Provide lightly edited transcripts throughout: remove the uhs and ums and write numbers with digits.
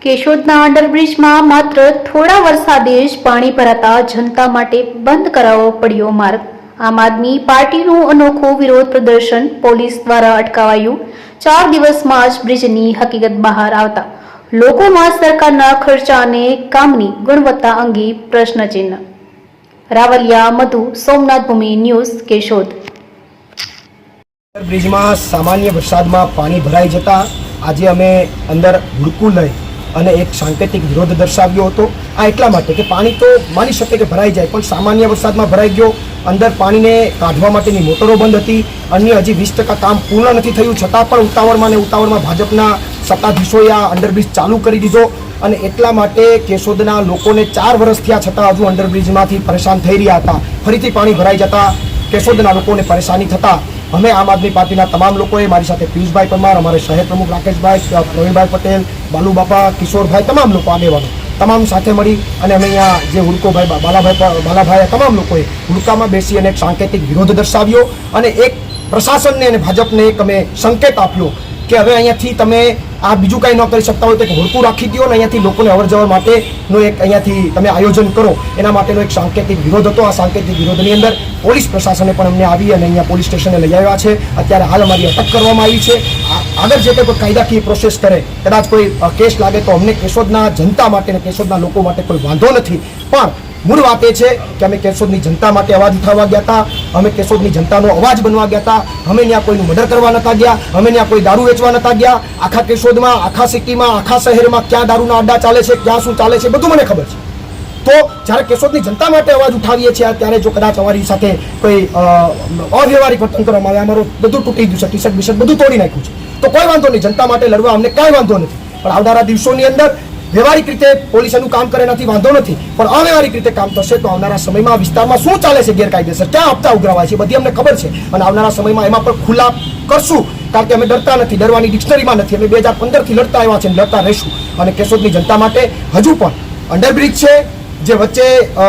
કેશોદના અંડરબ્રિજમાં માત્ર થોડા વરસાદે જ પાણી ભરાતા જનતા માટે બંધ કરાવવો પડ્યો માર્ગ। આમ આદમી પાર્ટીનું અનોખું વિરોધ પ્રદર્શન પોલીસ દ્વારા અટકાવાયું। 4 દિવસમાં જ બ્રિજની હકીકત બહાર આવતા લોકોમાં સરકારના ખર્ચા અને કામની ગુણવત્તા અંગે પ્રશ્નચિહ્ન। રાવલિયા મધુ, સોમનાથ ભૂમિ ન્યૂઝ, કેશોદ। બ્રિજમાં સામાન્ય વરસાદમાં પાણી ભરાઈ જતા આજે અમે અંદર હુડકું લઈ અને એક સાંકેતિક વિરોધ દર્શાવ્યો હતો। આ એટલા માટે કે પાણી તો માની શકે કે ભરાઈ જાય, પણ સામાન્ય વરસાદમાં ભરાઈ ગયો। અંદર પાણીને કાઢવા માટેની મોટરો બંધ હતી, અન્ય હજી 20% કામ પૂર્ણ નથી થયું, છતાં પણ ઉતાવળમાં ભાજપના સત્તાધીશોએ આ અંડરબ્રિજ ચાલુ કરી દીધો। અને એટલા માટે કેશોદના લોકોને 4 વર્ષ થયા છતાં હજુ અંડરબ્રિજમાંથી પરેશાન થઈ રહ્યા હતા। ફરીથી પાણી ભરાઈ જતા કેશોદના લોકોને પરેશાની થતા અમે આમ આદમી પાર્ટીના તમામ લોકોએ, મારી સાથે પિયુષભાઈ પરમાર, અમારે શહેર પ્રમુખ રાકેશભાઈ, પ્રવીણભાઈ પટેલ, બાલુબાપા, કિશોરભાઈ, તમામ લોકો આગેવાનો તમામ સાથે મળી અને અમે અહીંયા જે હુડકોભાઈ બાલાભાઈ તમામ લોકોએ હુડકામાં બેસી અને એક સાંકેતિક વિરોધ દર્શાવ્યો અને એક પ્રશાસનને અને ભાજપને એક અમે સંકેત આપ્યો કે હવે અહીંયાથી તમે આ બીજું કંઈ ન કરી શકતા હોય તો એક હુડકું રાખી દો અને અહીંયાથી લોકોને અવરજવર માટેનો એક અહીંયાથી તમે આયોજન કરો, એના માટેનો એક સાંકેતિક વિરોધ હતો। આ સાંકેતિક વિરોધની અંદર પોલીસ પ્રશાસને પણ અમને આવી અને અહીંયા પોલીસ સ્ટેશને લઈ આવ્યા છે। અત્યારે હાલ અમારી અટક કરવામાં આવી છે। આગળ જે કોઈ કાયદાકીય પ્રોસેસ કરે, કદાચ કોઈ કેસ લાગે તો અમને કેશોદના જનતા માટે અને કેશોદના લોકો માટે કોઈ વાંધો નથી, પણ મૂળ વાત એ છે કે અમે કેશોદની જનતા માટે અવાજ ઉઠાવવા ગયા હતા, અમે કેશોદની જનતાનો અવાજ બનવા ગયા હતા। અમે ત્યાં કોઈનું મર્ડર કરવા નતા ગયા, અમે ત્યાં કોઈ દારૂ વેચવા નતા ગયા। આખા કેશોદમાં, આખા સિટીમાં, આખા શહેરમાં ક્યાં દારૂના અડ્ડા ચાલે છે, ક્યાં શું ચાલે છે, બધું મને ખબર છે। તો જ્યારે કેશોદની જનતા માટે અવાજ ઉઠાવીએ છીએ ત્યારે જો કદાચ અમારી સાથે કોઈ અવ્યવહારિક વર્તન કરવામાં આવે, અમારું બધું તૂટી ગયું છે, ટી-શર્ટ બીશર્ટ બધું તોડી નાખ્યું છે, તો કોઈ વાંધો નહીં, જનતા માટે લડવા અમને કાંઈ વાંધો નથી। પણ આવનારા દિવસોની અંદર વ્યવહારિક રીતે પોલીસ એનું કામ કરે નથી, વાંધો નથી, પણ અવ્યવહારિક રીતે કામ થશે તો આવનારા સમયમાં વિસ્તારમાં શું ચાલે છે ગેરકાયદેસર, ક્યાં હપ્તા ઉઘરાવાય છે, બધી અમને ખબર છે અને આવનારા સમયમાં એમાં પણ ખુલ્લા કરશું, કારણ કે અમે ડરતા નથી, ડરવાની ડિક્શનરીમાં નથી। અમે 2015થી લડતા આવ્યા છે અને લડતા રહીશું। અને કેશોદની જનતા માટે હજુ પણ અંડરબ્રિજ છે, જે વચ્ચે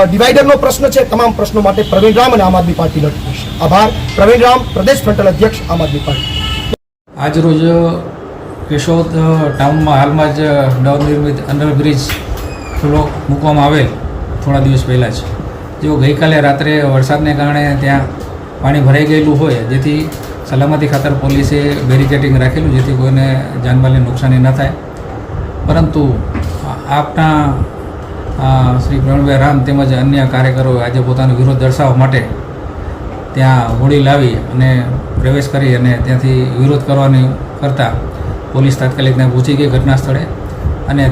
ડિવાઈડરનો પ્રશ્ન છે, તમામ પ્રશ્નો માટે પ્રવીણ રામ અને આમ આદમી પાર્ટી લડતી છે। આભાર। પ્રવીણ રામ, પ્રદેશ ફ્રન્ટલ અધ્યક્ષ, આમ આદમી પાર્ટી। આજ રોજ કેશોદ ટાઉનમાં હાલમાં જ નવનિર્મિત અંડરબ્રિજ ખુલ્લો મૂકવામાં આવેલ થોડા દિવસ પહેલાં જ, જેઓ ગઈકાલે રાત્રે વરસાદને કારણે ત્યાં પાણી ભરાઈ ગયેલું હોય, જેથી સલામતી ખાતર પોલીસે બેરિકેડિંગ રાખેલું જેથી કોઈને જાનમાલને નુકસાની ન થાય। પરંતુ આપના શ્રી પ્રવીણભાઈ રામ તેમજ અન્ય કાર્યકરોએ આજે પોતાનો વિરોધ દર્શાવવા માટે ત્યાં હોડી લાવી અને પ્રવેશ કરી અને ત્યાંથી વિરોધ કરવાની કરતાં પોલીસ તાત્કાલિક ત્યાં પહોંચી ગઈ ઘટના સ્થળે અને